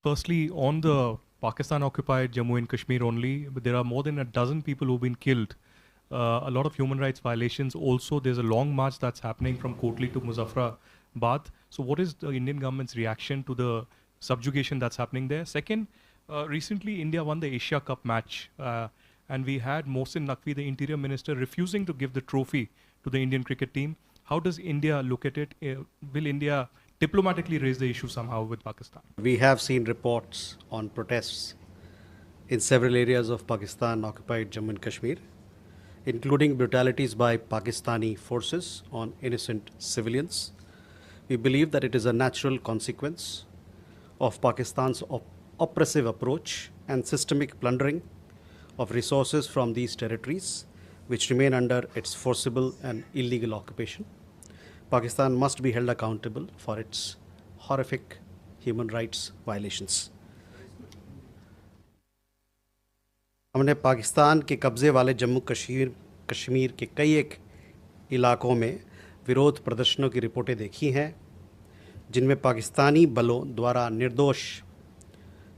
Firstly, on the Pakistan-occupied Jammu and Kashmir only, but there are more than a dozen people who've been killed. A lot of human rights violations. Also, there's a long march that's happening from Kotli to Muzaffarabad. So, what is the Indian government's reaction to the subjugation that's happening there? Second, recently India won the Asia Cup match, and we had Mohsin Naqvi, the Interior Minister, refusing to give the trophy to the Indian cricket team. How does India look at it? Will India diplomatically raise the issue somehow with Pakistan? We have seen reports on protests in several areas of Pakistan occupied Jammu and Kashmir, including brutalities by Pakistani forces on innocent civilians. We believe that it is a natural consequence of Pakistan's oppressive approach and systemic plundering of resources from these territories, which remain under its forcible and illegal occupation. Pakistan must be held accountable for its horrific human rights violations. हमने पाकिस्तान के कब्ज़े वाले जम्मू कश्मीर के कई एक इलाकों में विरोध प्रदर्शनों की रिपोर्टें देखी हैं, जिनमें पाकिस्तानी बलों द्वारा निर्दोष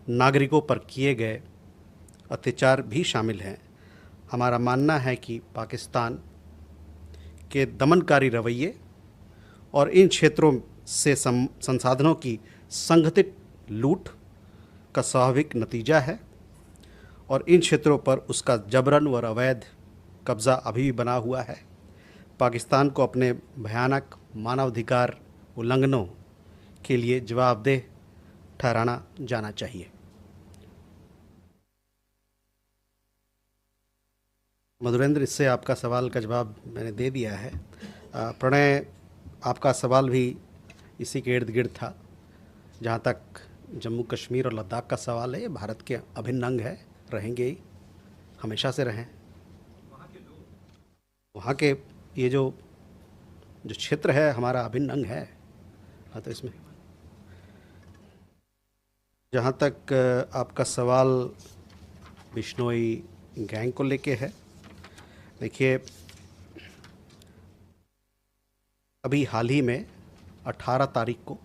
नागरिकों पर किए गए अत्याचार भी शामिल हैं। हमारा मानना है कि पाकिस्तान के दमनकारी रवैये और इन क्षेत्रों से संसाधनों की संगठित लूट का स्वाभाविक नतीजा है और इन क्षेत्रों पर उसका जबरन और अवैध कब्ज़ा अभी भी बना हुआ है। पाकिस्तान को अपने भयानक मानवाधिकार उल्लंघनों के लिए जवाबदेह ठहराना जाना चाहिए। मधुरेंद्र, इससे आपका सवाल का जवाब मैंने दे दिया है। प्रणय, आपका सवाल भी इसी के इर्द गिर्द था। जहाँ तक जम्मू कश्मीर और लद्दाख का सवाल है, ये भारत के अभिन्न अंग है, रहेंगे ही, हमेशा से रहें। वहाँ के ये जो क्षेत्र है हमारा अभिन्न अंग है। हाँ, तो इसमें जहाँ तक आपका सवाल बिश्नोई गैंग को लेके है, देखिए अभी हाल ही में 18 तारीख को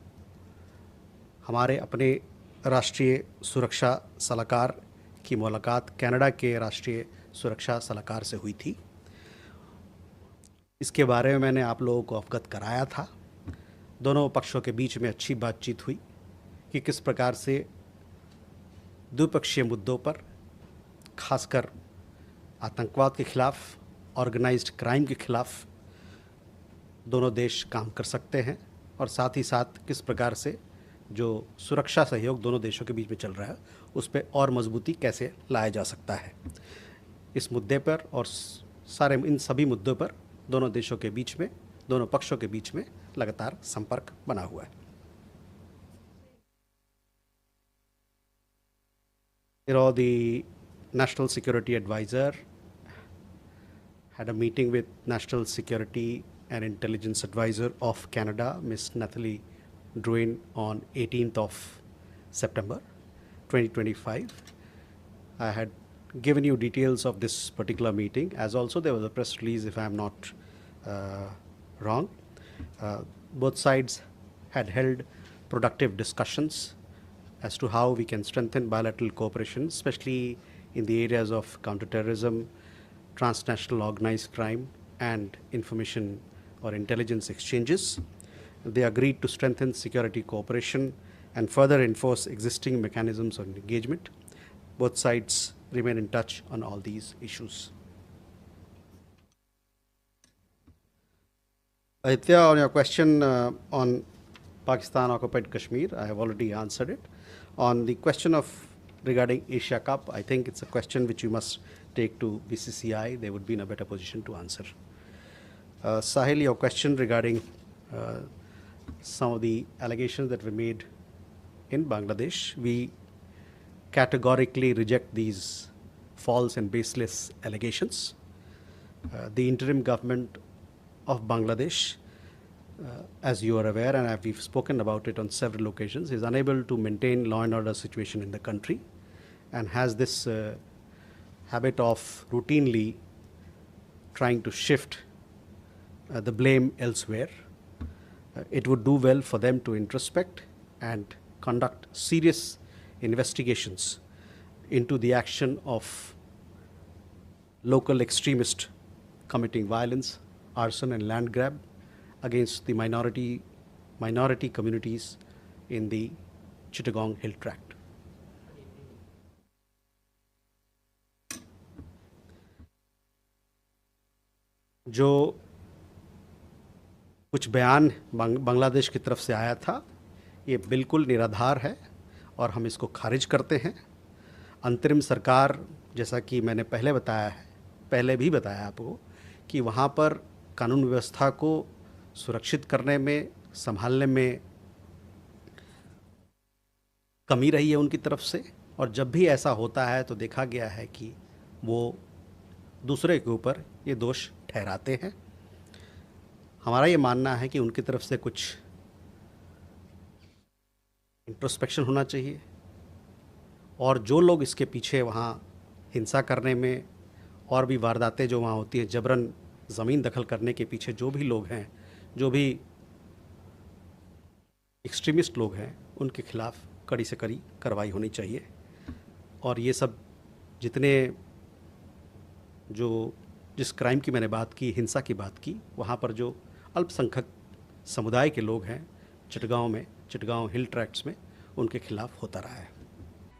हमारे अपने राष्ट्रीय सुरक्षा सलाहकार की मुलाकात कनाडा के राष्ट्रीय सुरक्षा सलाहकार से हुई थी। इसके बारे में मैंने आप लोगों को अवगत कराया था। दोनों पक्षों के बीच में अच्छी बातचीत हुई कि किस प्रकार से द्विपक्षीय मुद्दों पर, खासकर आतंकवाद के खिलाफ, ऑर्गेनाइज्ड क्राइम के खिलाफ दोनों देश काम कर सकते हैं और साथ ही साथ किस प्रकार से जो सुरक्षा सहयोग दोनों देशों के बीच में चल रहा है उस पर और मजबूती कैसे लाया जा सकता है। इस मुद्दे पर और सारे इन सभी मुद्दों पर दोनों देशों के बीच में, दोनों पक्षों के बीच में लगातार संपर्क बना हुआ है। The National Security Advisor had a meeting with National Security and Intelligence Advisor of Canada, Ms. Nathalie Drouin, on 18th of September 2025. I had given you details of this particular meeting, as also there was a press release, if I am not wrong. Both sides had held productive discussions as to how we can strengthen bilateral cooperation, especially in the areas of counterterrorism, transnational organized crime, and information or intelligence exchanges. They agreed to strengthen security cooperation and further enforce existing mechanisms of engagement. Both sides remain in touch on all these issues. Aditya, on your question on Pakistan occupied Kashmir, I have already answered it. On the question of regarding Asia Cup, I think it's a question which you must take to BCCI. They would be in a better position to answer. Sahil, your question regarding some of the allegations that were made in Bangladesh, we categorically reject these false and baseless allegations. The interim government of Bangladesh, as you are aware, and we've spoken about it on several occasions, is unable to maintain law and order situation in the country and has this habit of routinely trying to shift the blame elsewhere. It would do well for them to introspect and conduct serious investigations into the action of local extremists committing violence, arson, and land grab against the minority communities in the Chittagong Hill Tract. जो कुछ बयान बांग्लादेश की तरफ से आया था, ये बिल्कुल निराधार है और हम इसको खारिज करते हैं। अंतरिम सरकार, जैसा कि मैंने पहले भी बताया आपको, कि वहाँ पर कानून व्यवस्था को सुरक्षित करने में, संभालने में कमी रही है उनकी तरफ से, और जब भी ऐसा होता है तो देखा गया है कि वो दूसरे के ऊपर ये दोष ठहराते हैं। हमारा ये मानना है कि उनकी तरफ से कुछ इंट्रोस्पेक्शन होना चाहिए, और जो लोग इसके पीछे वहाँ हिंसा करने में और भी वारदातें जो वहाँ होती है, जबरन ज़मीन दखल करने के पीछे जो भी लोग हैं, जो भी एक्सट्रीमिस्ट लोग हैं, उनके खिलाफ कड़ी से कड़ी कार्रवाई होनी चाहिए। और ये सब जितने जिस क्राइम की मैंने बात की, हिंसा की बात की, वहाँ पर जो अल्पसंख्यक समुदाय के लोग हैं चिटगांव हिल ट्रैक्ट्स में, उनके खिलाफ होता रहा है।